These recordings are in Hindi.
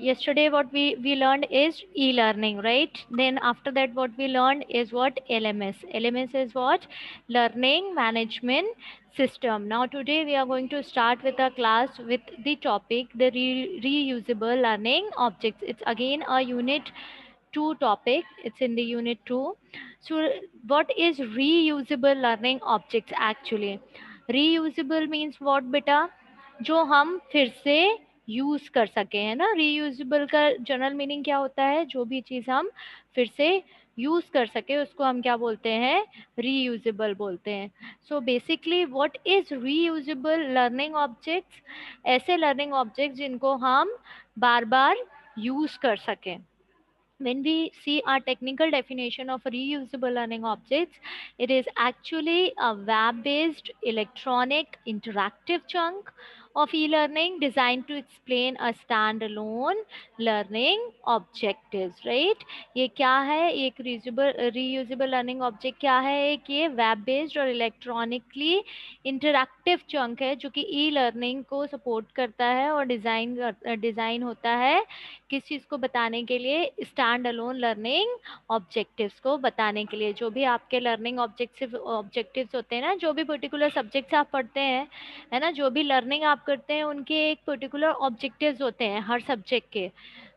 yesterday what we learned is e-learning, right? Then after that what we learned is what? LMS is what? Learning management system. Now today we are going to start with a class with the topic the reusable learning objects. It's again a unit 2 topic. It's in the unit 2. So what is reusable learning objects actually? Reusable means what beta? जो हम फिर से यूज कर सके, है ना। रीयूजेबल का जनरल मीनिंग क्या होता है? जो भी चीज हम फिर से यूज कर सके उसको हम क्या बोलते हैं? रीयूजेबल बोलते हैं। So basically what is reusable learning objects? ऐसे लर्निंग ऑब्जेक्ट्स जिनको हम बार बार यूज कर सकें। When we see our technical definition of reusable learning objects, it is actually a web-based electronic interactive chunk of e-learning designed to explain a standalone learning objectives, right? ये क्या है? एक reusable learning object क्या है? एक ये web based और electronically interactive chunk है जो कि e-learning को support करता है और डिजाइन होता है किस चीज़ को बताने के लिए? स्टैंड अलोन लर्निंग ऑब्जेक्टिव्स को बताने के लिए। जो भी आपके लर्निंग ऑब्जेक्टिव्स होते हैं ना, जो भी पर्टिकुलर सब्जेक्ट्स आप पढ़ते हैं, है ना, जो भी लर्निंग आप करते हैं उनके एक पर्टिकुलर ऑब्जेक्टिव्स होते हैं हर सब्जेक्ट के।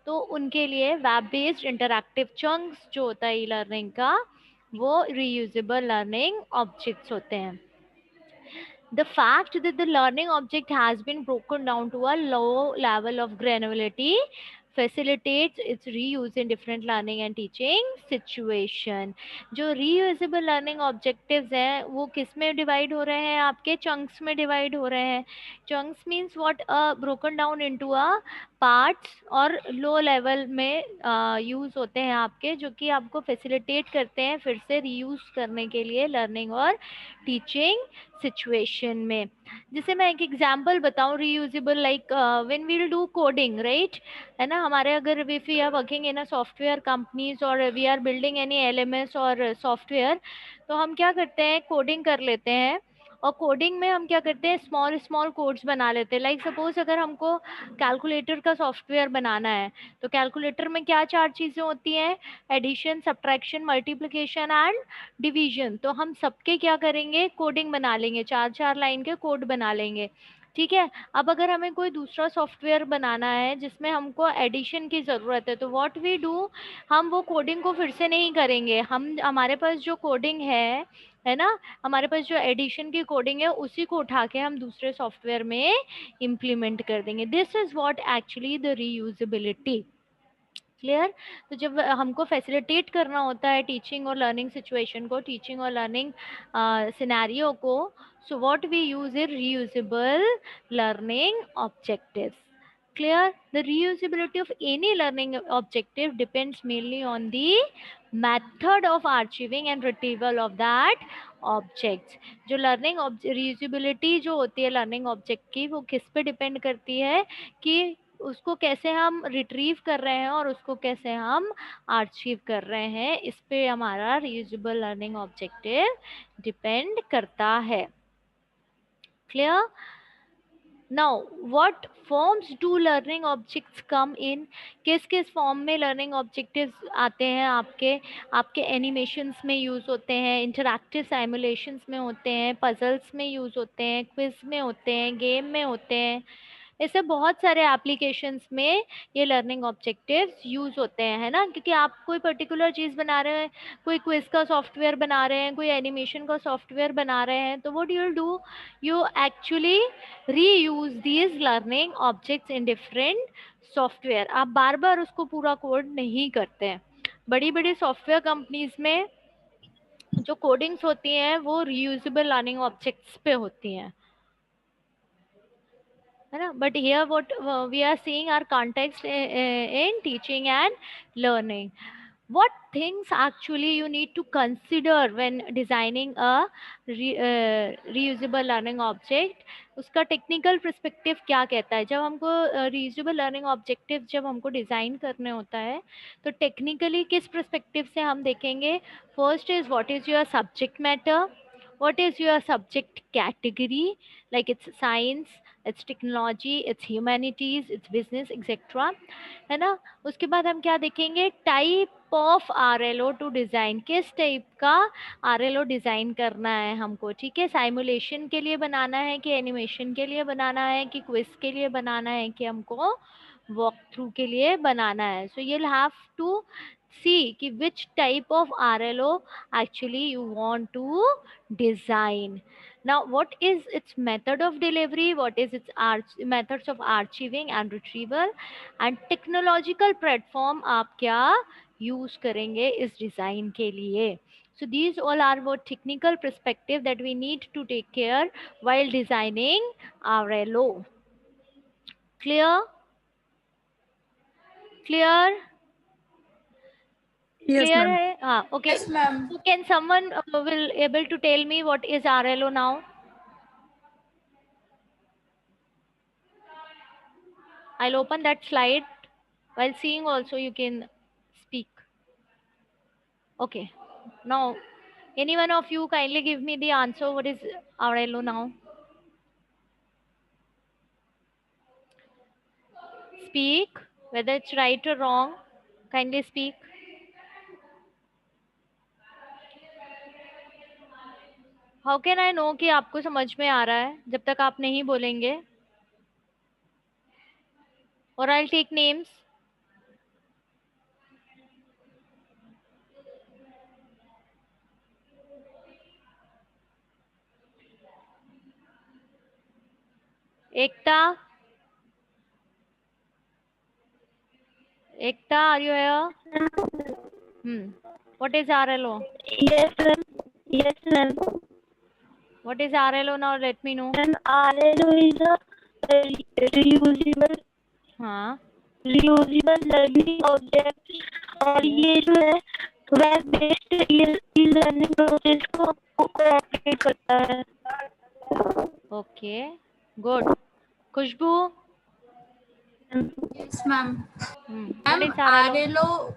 तो उनके लिए वेब बेस्ड इंटरैक्टिव चंक्स जो होता है ई लर्निंग का, वो रीयूजेबल लर्निंग ऑब्जेक्ट्स होते हैं। The fact that the learning object has been broken down to a low level of granularity facilitates its reuse in different learning and teaching situation. जो reusable learning objectives हैं वो किस में डिवाइड हो रहे हैं? आपके chunks में डिवाइड हो रहे हैं। Chunks means what? Broken down into a parts और लो लेवल में यूज़ होते हैं आपके, जो कि आपको फैसिलिटेट करते हैं फिर से रीयूज़ करने के लिए लर्निंग और टीचिंग सिचुएशन में। जैसे मैं एक एग्जांपल बताऊं reusable, like when we will do coding, right, है ना। हमारे अगर if we are working in a software companies और we are building any LMS और सॉफ्टवेयर, तो हम क्या करते हैं? कोडिंग कर लेते हैं। और कोडिंग में हम क्या करते हैं? स्मॉल स्मॉल कोड्स बना लेते हैं। लाइक सपोज अगर हमको कैलकुलेटर का सॉफ्टवेयर बनाना है, तो कैलकुलेटर में क्या चार चीजें होती हैं? Addition, subtraction, multiplication and division. तो हम सबके क्या करेंगे? कोडिंग बना लेंगे, चार चार लाइन के कोड बना लेंगे, ठीक है। अब अगर हमें कोई दूसरा सॉफ्टवेयर बनाना है जिसमें हमको एडिशन की ज़रूरत है, तो व्हाट वी डू, हम वो कोडिंग को फिर से नहीं करेंगे। हम हमारे पास जो कोडिंग है ना, हमारे पास जो एडिशन की कोडिंग है उसी को उठा के हम दूसरे सॉफ्टवेयर में इम्प्लीमेंट कर देंगे। This is what actually the reusability. Clear? तो जब हमको फैसिलिटेट करना होता है टीचिंग और लर्निंग सिचुएशन को, टीचिंग और लर्निंग सिनेरियो को, so what we use is reusable learning objectives. Clear? The reusability of any learning objective depends mainly on the method of archiving and retrieval of that objects. जो लर्निंग reusability जो होती है लर्निंग ऑब्जेक्ट की, वो किस पे डिपेंड करती है? कि उसको कैसे हम रिट्रीव कर रहे हैं और उसको कैसे हम आर्चीव कर रहे हैं, इस पे हमारा रीयूजेबल लर्निंग ऑब्जेक्टिव डिपेंड करता है। Clear? Now what forms do learning objects come in? किस किस फॉर्म में लर्निंग ऑब्जेक्टिव्स आते हैं आपके? आपके एनिमेशंस में यूज़ होते हैं, इंटरैक्टिव साइमुलेशंस में होते हैं, पजल्स में यूज़ होते हैं, क्विज में होते हैं, गेम में होते हैं। ऐसे बहुत सारे एप्लीकेशंस में ये लर्निंग ऑब्जेक्टिव्स यूज़ होते हैं, है ना। क्योंकि आप कोई पर्टिकुलर चीज़ बना रहे हैं, कोई क्विज का सॉफ्टवेयर बना रहे हैं, कोई एनिमेशन का सॉफ्टवेयर बना रहे हैं, तो what you will do, you actually reuse these learning objects in different software. आप बार बार उसको पूरा कोड नहीं करते हैं। बड़ी बड़ी सॉफ्टवेयर कंपनीज में जो कोडिंग्स होती हैं वो रीयूजेबल लर्निंग ऑब्जेक्ट्स पे होती हैं, है ना। But here what we are seeing are context in teaching and learning. what things actually you need to consider when designing a reusable learning object? उसका टेक्निकल पर्सपेक्टिव क्या कहता है? जब हमको reusable learning objective जब हमको डिज़ाइन करने होता है, तो टेक्निकली किस पर्सपेक्टिव से हम देखेंगे? First is what is your subject matter, what is your subject category, like it's science, it's technology, it's humanities, it's business etcetera, है ना। उसके बाद हम क्या देखेंगे, टाइप ऑफ आरएलओ टू डिजाइन, किस टाइप का आरएलओ डिजाइन करना है हमको, ठीक है। साइमुलेशन के लिए बनाना है कि एनिमेशन के लिए बनाना है कि क्विज के लिए बनाना है कि हमको वॉक थ्रू के लिए बनाना है. So you'll have to see कि which type of RLO actually you want to design. Now, what is its method of delivery? What is its methods of archiving and retrieval? And technological platform आप क्या use करेंगे इस design के लिए? So these all are what technical perspective that we need to take care while designing RLO. Clear? Clear? Yes, Clear ma'am. है? हाँ, okay. Yes, ma'am. So can someone will able to tell me what is RLO now? I'll open that slide. While seeing also you can speak. Okay. Now, any one of you kindly give me the answer. What is RLO now? Speak. Whether it's right or wrong, kindly speak. How can I know कि आपको समझ में आ रहा है जब तक आप नहीं बोलेंगे? Or I'll take names. Ekta. Ekta, are you here? What is RLO? Yes, ma'am. Yes, ma'am. What is RLO now? Let me know. Ma'am, RLO is a reusable हाँ. reusable learning object और ये जो है web based e learning process को कोऑपरेट करता है. Okay. Good. Khushbu. Yes, ma'am. What is RLO?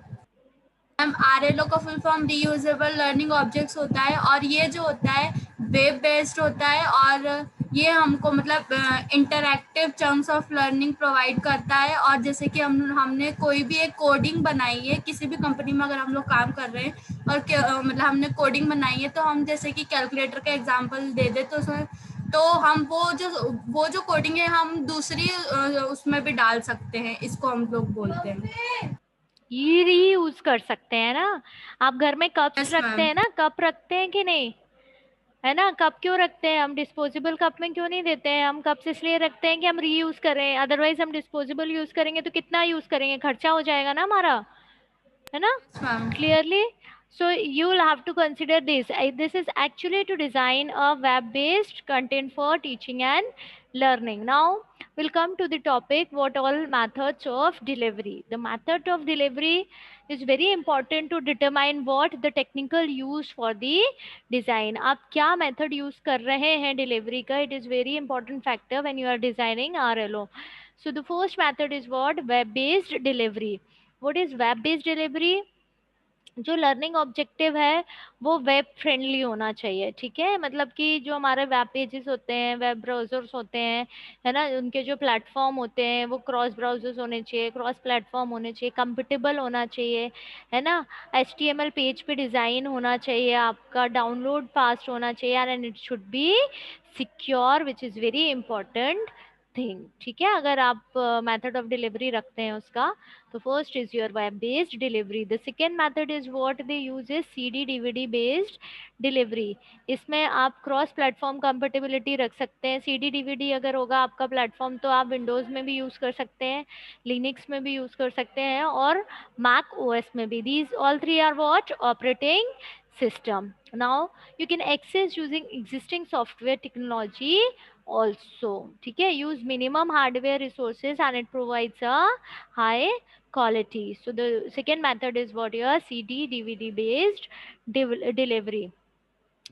RLO का full form reusable learning objects होता है और ये जो होता है वेब बेस्ड होता है और ये हमको मतलब interactive chunks of learning provide करता है. और जैसे कि हमने कोई भी एक कोडिंग बनाई है किसी भी कंपनी में, अगर हम लोग काम कर रहे हैं और मतलब हमने कोडिंग बनाई है तो हम जैसे कि कैलकुलेटर का एग्जांपल दे दे तो उसमें तो हम वो जो कोडिंग है हम दूसरी उसमें भी डाल सकते हैं. इसको हम लोग बोलते हैं ये रीयूज कर सकते हैं ना. आप घर में कप्स Yes, रखते ma'am. हैं ना, कप रखते हैं कि नहीं, है ना. कप क्यों रखते हैं हम? डिस्पोजेबल कप में क्यों नहीं देते हैं हम? कप्स इसलिए रखते हैं कि हम रीयूज करें. अदरवाइज हम डिस्पोजेबल यूज करेंगे तो कितना यूज करेंगे, खर्चा हो जाएगा ना हमारा, है ना. Yes, ma'am. Clearly, so you will have to consider this. This is actually to design a web based content for teaching and learning. Now we'll come to the topic, what all methods of delivery. The method of delivery is very important to determine what the technical use for the design. आप क्या method use कर रहे हैं delivery का, it is very important factor when you are designing RLO. So the first method is what? Web based delivery. What is web based delivery? जो लर्निंग ऑब्जेक्टिव है वो वेब फ्रेंडली होना चाहिए, ठीक है. मतलब कि जो हमारे वेब पेजेस होते हैं, वेब ब्राउजर्स होते हैं, है ना, उनके जो प्लेटफॉर्म होते हैं वो क्रॉस ब्राउजर्स होने चाहिए, क्रॉस प्लेटफॉर्म होने चाहिए, कंपेटेबल होना चाहिए, है ना. HTML पेज पे डिजाइन होना चाहिए, आपका डाउनलोड फास्ट होना चाहिए, and it should be secure, which is very important thing, ठीक है. अगर आप मेथड ऑफ डिलीवरी रखते हैं उसका, so first is your web based delivery. The second method is what they use is CD DVD based delivery. इसमें आप क्रॉस प्लेटफॉर्म कंपेटिबिलिटी रख सकते हैं. CD DVD अगर होगा आपका प्लेटफॉर्म तो आप विंडोज में भी यूज कर सकते हैं, लिनक्स में भी यूज कर सकते हैं और मैक ओएस में भी. These all three are what? Operating system. Now you can access using existing software technology also, ठीक है. Use minimum hardware resources and it provides a high quality. So the second method is what? Your CD DVD based delivery.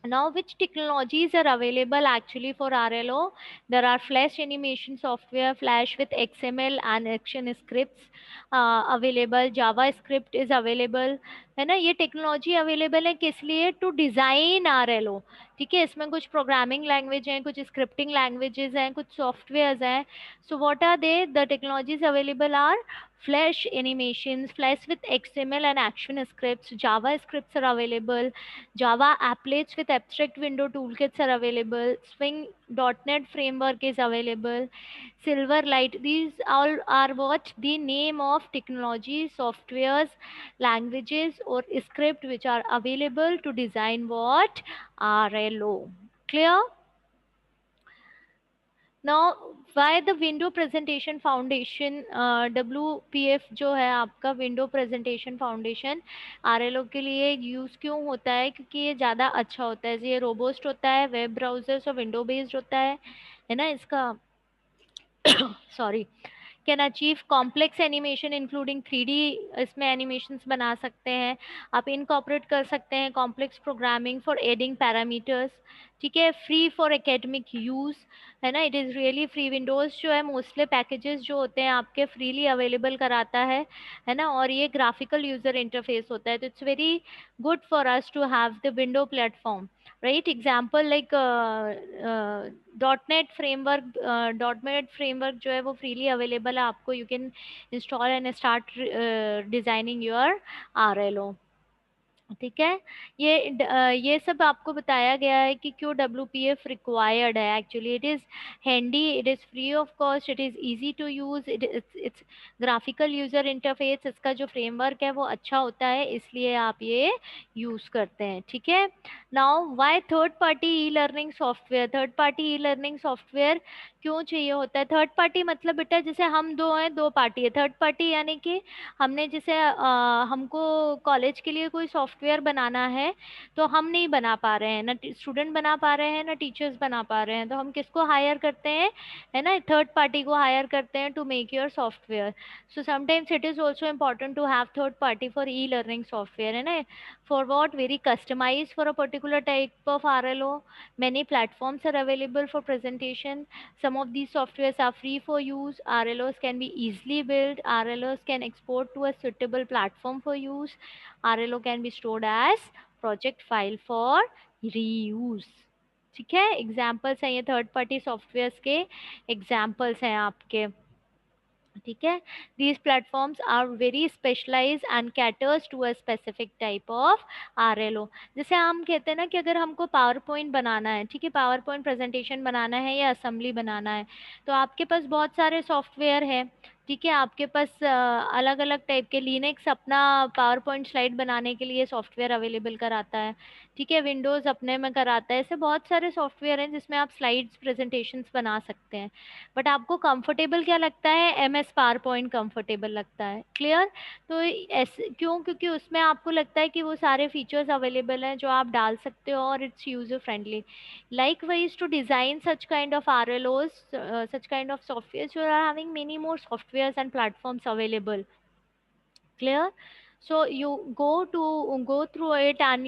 Now, which technologies are available actually for RLO? There are Flash animation software, Flash with XML and action scripts available. JavaScript is available. है ना। ये टेक्नोलॉजी अवेलेबल है किस लिए? To design RLO। ठीक है, इसमें कुछ प्रोग्रामिंग लैंग्वेज हैं, कुछ स्क्रिप्टिंग लैंग्वेजेस हैं, कुछ सॉफ्टवेयर्स हैं। So what are they? The technologies available are Flash animations, Flash with XML and action scripts, Java scripts are available, Java applets with abstract window toolkits are available, Swing.NET framework is available, Silverlight. These all are what? The name of technology, softwares, languages or script which are available to design what? RLO. Clear? Now, why the window presentation foundation, WPF जो है आपका विंडो प्रेजेंटेशन फाउंडेशन RLO के लिए यूज क्यों होता है? क्योंकि ये ज़्यादा अच्छा होता है, ये रोबोस्ट होता है, वेब ब्राउजर्स और विंडो बेस्ड होता है ना। इसका sorry, can achieve complex animation including 3D, इसमें एनिमेशंस बना सकते हैं आप, इनकॉर्पोरेट कर सकते हैं complex programming for adding parameters. ठीक है, फ्री फॉर एकेडमिक यूज, है ना। It is really free. Windows जो है मोस्टली पैकेजेस जो होते हैं आपके फ्रीली अवेलेबल कराता है ना। और ये ग्राफिकल यूजर इंटरफेस होता है, तो it's very good for us to have the window platform, right. Example like .NET framework जो है वो फ्रीली अवेलेबल है आपको, you can install and start designing your RLO। ठीक है, ये सब आपको बताया गया है कि क्यों WPF रिक्वायर्ड है। Actually it is handy, it is free of cost, it is easy to use, it's graphical user interface, इसका जो फ्रेमवर्क है वो अच्छा होता है, इसलिए आप ये यूज़ करते हैं। ठीक है, now why third party E learning software? Third party E learning software क्यों चाहिए होता है? थर्ड पार्टी मतलब बेटा जैसे हम दो हैं, दो पार्टी है। थर्ड पार्टी यानी कि हमने जैसे हमको कॉलेज के लिए कोई सॉफ्टवेयर बनाना है, तो हम नहीं बना पा रहे हैं, ना स्टूडेंट बना पा रहे हैं, ना टीचर्स बना पा रहे हैं, तो हम किसको हायर करते हैं? है ना, थर्ड पार्टी को हायर करते हैं to make your software. So sometimes it is also important to have third party for e learning software, है ना। For what? Very customize for a particular type of RLO। many platforms are available for presentation. Some of these softwares are free for use. RLOs can be easily built. RLOs can export to a suitable platform for use. RLO can be stored as project file for reuse. ठीक है, एग्जाम्पल्स हैं ये थर्ड पार्टी सॉफ्टवेयर्स के, एग्जाम्पल्स हैं आपके। ठीक है, these platforms are very specialized and caters to a specific type of RLO। जैसे हम कहते हैं ना कि अगर हमको पावर पॉइंट बनाना है, ठीक है, पावर पॉइंट प्रेजेंटेशन बनाना है या असेंबली बनाना है, तो आपके पास बहुत सारे सॉफ्टवेयर है। ठीक है, आपके पास अलग अलग टाइप के, लिनक्स अपना पावर पॉइंट स्लाइड बनाने के लिए सॉफ्टवेयर अवेलेबल कराता है। ठीक है, विंडोज़ अपने में कराता है। ऐसे बहुत सारे सॉफ्टवेयर हैं जिसमें आप स्लाइड्स प्रेजेंटेशंस बना सकते हैं। बट आपको कंफर्टेबल क्या लगता है? MS पावर पॉइंट कंफर्टेबल लगता है। क्लियर? तो ऐसे क्यों? क्योंकि उसमें आपको लगता है कि वो सारे फीचर्स अवेलेबल हैं जो आप डाल सकते हो और it's user friendly. Likewise, to design such kind of RLOs, such kind of softwares, you are having many more softwares and platforms available. Clear? So you go through it, and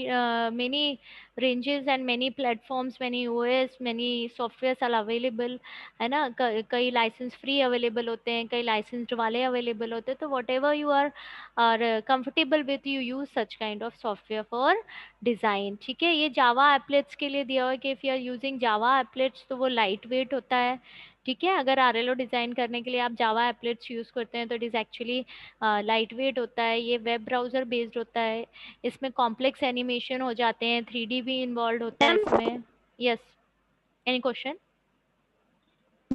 many ranges and many platforms, many OS, many softwares are available, है ना। कई लाइसेंस फ्री अवेलेबल होते हैं, कई लाइसेंस्ड वाले अवेलेबल होते हैं। तो whatever you are comfortable with, you use such kind of software for design. ठीक है, ये जावा एप्लेट्स के लिए दिया हुआ है कि if you are using Java applets तो वो लाइट वेट होता है। ठीक है, अगर RLO डिज़ाइन करने के लिए आप जावा एप्लेट्स यूज़ करते हैं तो it is actually light weight होता है, ये वेब ब्राउज़र बेस्ड होता है, इसमें कॉम्प्लेक्स एनिमेशन हो जाते हैं, 3D भी इन्वॉल्व होता है इसमें। Yes, any question?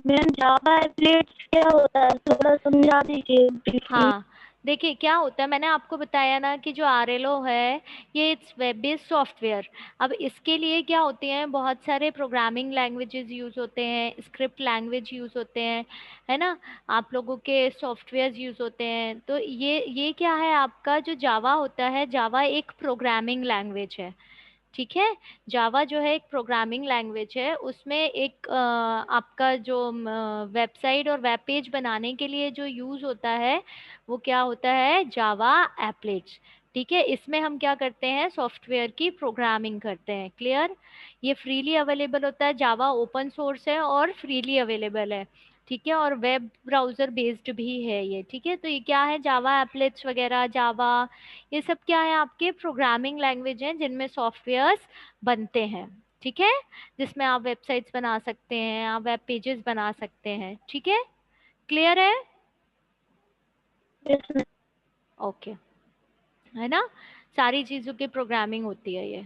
मैम जावा एप्लेट्स क्या होता है, थोड़ा समझा दीजिए briefly। हाँ, देखिए क्या होता है, मैंने आपको बताया ना कि जो RLO है ये इट्स वेब बेस्ड सॉफ्टवेयर। अब इसके लिए क्या होते हैं, बहुत सारे प्रोग्रामिंग लैंग्वेजेस यूज़ होते हैं, स्क्रिप्ट लैंग्वेज यूज़ होते हैं, है ना। आप लोगों के सॉफ्टवेयर यूज़ होते हैं। तो ये क्या है, आपका जो जावा होता है, जावा एक प्रोग्रामिंग लैंग्वेज है। ठीक है, जावा जो है एक प्रोग्रामिंग लैंग्वेज है, उसमें एक आपका जो वेबसाइट और वेब पेज बनाने के लिए जो यूज़ होता है वो क्या होता है? जावा एप्लेट्स। ठीक है, इसमें हम क्या करते हैं? सॉफ्टवेयर की प्रोग्रामिंग करते हैं। क्लियर? ये फ्रीली अवेलेबल होता है, जावा ओपन सोर्स है और फ्रीली अवेलेबल है। ठीक है, और वेब ब्राउज़र बेस्ड भी है ये, ठीक है। तो ये क्या है, जावा एप्लेट्स वगैरह, जावा, ये सब क्या है, आपके प्रोग्रामिंग लैंग्वेज हैं जिनमें सॉफ्टवेयर्स बनते हैं, ठीक है, जिसमें आप वेबसाइट्स बना सकते हैं, आप वेब पेजेस बना सकते हैं, ठीक है, क्लियर है? Yes ma'am. ओके, है ना, सारी चीज़ों की प्रोग्रामिंग होती है ये,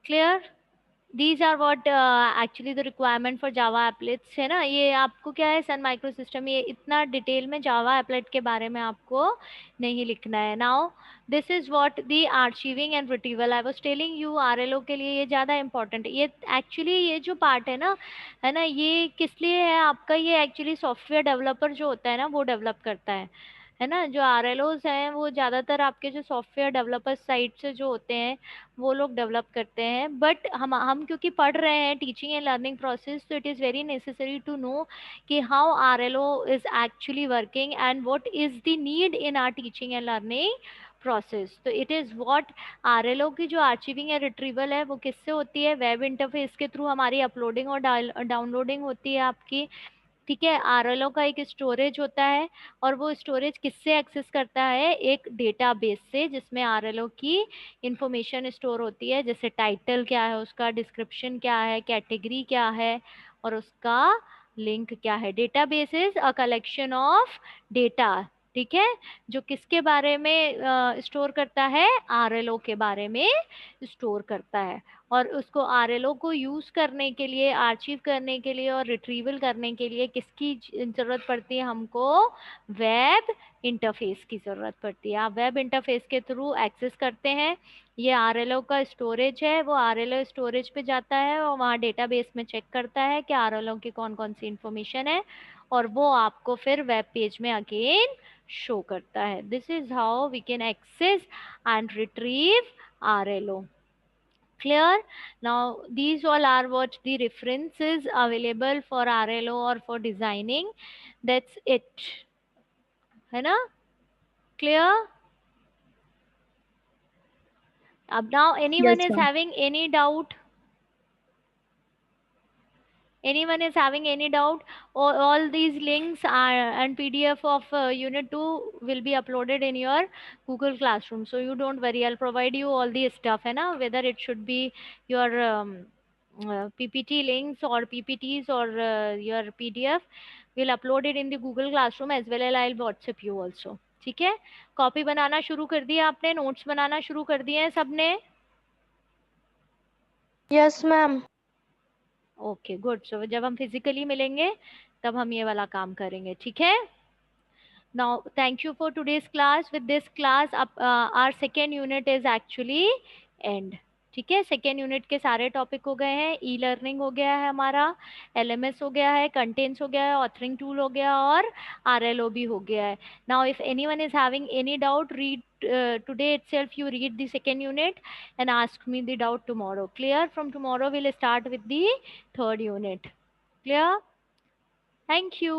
clear? These are what actually the requirement for Java applets, है ना। ये आपको क्या है, सन माइक्रो सिस्टम, ये इतना डिटेल में जावा एप्लेट के बारे में आपको नहीं लिखना है। Now this is what the archiving and retrieval, I was telling you, RLO के लिए ये ज़्यादा इंपॉर्टेंट है। ये एक्चुअली ये जो पार्ट है ना, ये किस लिए है आपका, ये एक्चुअली सॉफ्टवेयर डेवलपर जो होता है ना, वो डेवलप करता है ना। जो आरएलओज हैं वो ज़्यादातर आपके जो सॉफ्टवेयर डेवलपर साइट से जो होते हैं वो लोग डेवलप करते हैं। बट हम क्योंकि पढ़ रहे हैं टीचिंग एंड लर्निंग प्रोसेस, तो it is very necessary to know कि how RLO is actually working and what is the need in our teaching and learning process. तो इट इज़ व्हाट आरएलओ की जो आर्चिविंग या रिट्रीवल है वो किससे होती है, वेब इंटरफेस के थ्रू हमारी अपलोडिंग और डाउनलोडिंग होती है आपकी, ठीक है। आरएलओ का एक स्टोरेज होता है, और वो स्टोरेज किससे एक्सेस करता है, एक डेटाबेस से, जिसमें आरएलओ की इंफॉर्मेशन स्टोर होती है, जैसे टाइटल क्या है उसका, डिस्क्रिप्शन क्या है, कैटेगरी क्या है, और उसका लिंक क्या है। Database is a collection of data, ठीक है, जो किसके बारे में स्टोर करता है, आरएलओ के बारे में स्टोर करता है। और उसको आरएलओ को यूज करने के लिए, आर्चिव करने के लिए और रिट्रीवल करने के लिए किसकी जरूरत पड़ती है हमको, वेब इंटरफेस की जरूरत पड़ती है। आप वेब इंटरफेस के थ्रू एक्सेस करते हैं, ये आरएलओ का स्टोरेज है, वो आरएलओ स्टोरेज पे जाता है और वहाँ डेटाबेस में चेक करता है कि आरएलओ की कौन कौन सी इंफॉर्मेशन है, और वो आपको फिर वेब पेज में अगेन शो करता है। This is how we can access and retrieve RLO, clear? Now these all are what the references available for RLO or for designing, that's it, है ना, clear? अब now anyone Yes, is ma'am. having any doubt, anyone is having any doubt? All these links are and PDF of unit 2 will be uploaded in your Google Classroom, so you don't worry, I'll provide you all the stuff, है ना, whether it should be your PPT links or PPTs or your PDF, we'll upload it in the Google Classroom as well as I'll WhatsApp you also, ठीक है। कॉपी बनाना शुरू कर दिया आपने, नोट्स बनाना शुरू कर दिए हैं सबने? Yes ma'am. ओके गुड, सो जब हम फिजिकली मिलेंगे तब हम ये वाला काम करेंगे, ठीक है। Now thank you for today's class. With this class our second unit is actually end, ठीक है। सेकेंड यूनिट के सारे टॉपिक हो गए हैं, ई लर्निंग हो गया है हमारा, एलएमएस हो गया है, कंटेंट्स हो गया है, ऑथरिंग टूल हो गया, और आरएलओ भी हो गया है। Now if anyone is having any doubt, read today itself you read the second unit and ask me the doubt tomorrow, clear? From tomorrow we'll start with the third unit, clear? Thank you.